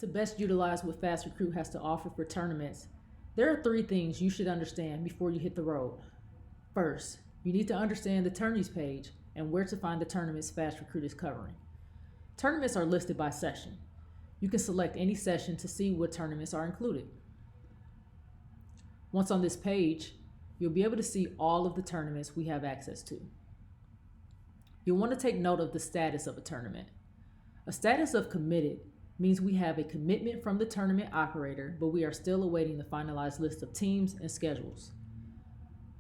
To best utilize what FastRecruit has to offer for tournaments, there are 3 things you should understand before you hit the road. First, you need to understand the tourneys page and where to find the tournaments FastRecruit is covering. Tournaments are listed by session. You can select any session to see what tournaments are included. Once on this page, you'll be able to see all of the tournaments we have access to. You'll want to take note of the status of a tournament. A status of committed means we have a commitment from the tournament operator, but we are still awaiting the finalized list of teams and schedules.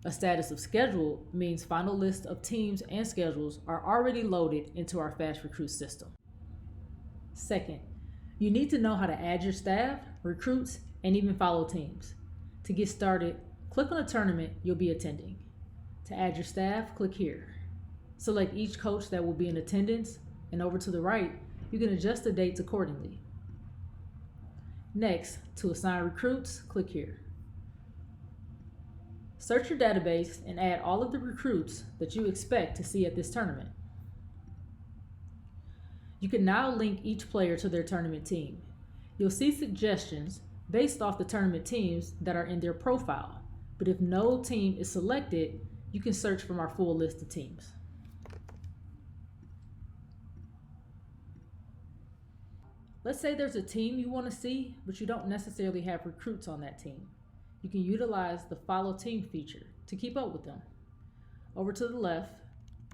A status of scheduled means final list of teams and schedules are already loaded into our FastRecruit system. Second, you need to know how to add your staff, recruits, and even follow teams. To get started, click on a tournament you'll be attending. To add your staff, click here. Select each coach that will be in attendance, and over to the right, you can adjust the dates accordingly. Next, to assign recruits, click here. Search your database and add all of the recruits that you expect to see at this tournament. You can now link each player to their tournament team. You'll see suggestions based off the tournament teams that are in their profile, but if no team is selected, you can search from our full list of teams. Let's say there's a team you want to see, but you don't necessarily have recruits on that team. You can utilize the Follow Team feature to keep up with them. Over to the left,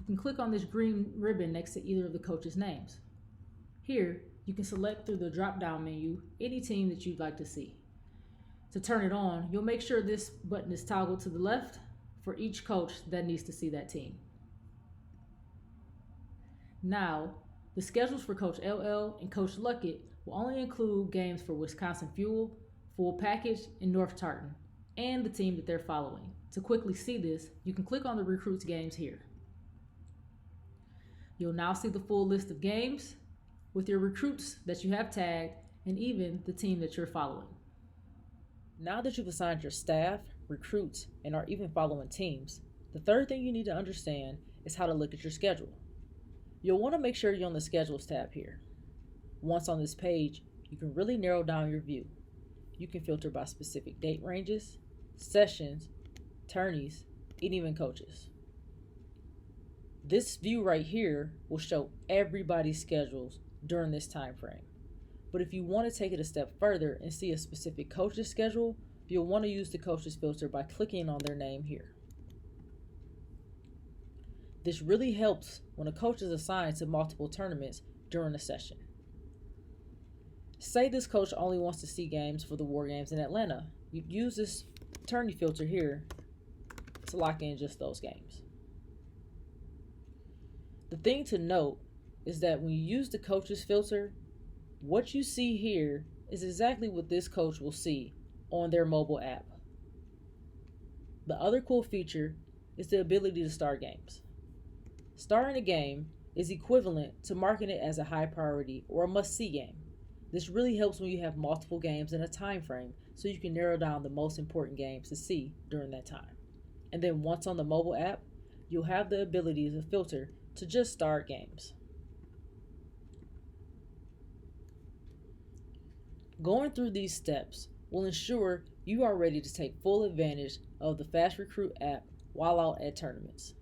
you can click on this green ribbon next to either of the coaches' names. Here, you can select through the drop-down menu any team that you'd like to see. To turn it on, you'll make sure this button is toggled to the left for each coach that needs to see that team. Now, the schedules for Coach LL and Coach Luckett will only include games for Wisconsin Fuel, Full Package, and North Tartan, and the team that they're following. To quickly see this, you can click on the recruits games here. You'll now see the full list of games with your recruits that you have tagged and even the team that you're following. Now that you've assigned your staff, recruits, and are even following teams, the third thing you need to understand is how to look at your schedule. You'll want to make sure you're on the Schedules tab here. Once on this page, you can really narrow down your view. You can filter by specific date ranges, sessions, tourneys, and even coaches. This view right here will show everybody's schedules during this time frame. But if you want to take it a step further and see a specific coach's schedule, you'll want to use the coaches filter by clicking on their name here. This really helps when a coach is assigned to multiple tournaments during a session. Say this coach only wants to see games for the War Games in Atlanta. You'd use this tourney filter here to lock in just those games. The thing to note is that when you use the coaches filter, what you see here is exactly what this coach will see on their mobile app. The other cool feature is the ability to start games. Starting a game is equivalent to marking it as a high priority or a must-see game. This really helps when you have multiple games in a time frame, so you can narrow down the most important games to see during that time. And then once on the mobile app, you'll have the ability to filter to just start games. Going through these steps will ensure you are ready to take full advantage of the FastRecruit app while out at tournaments.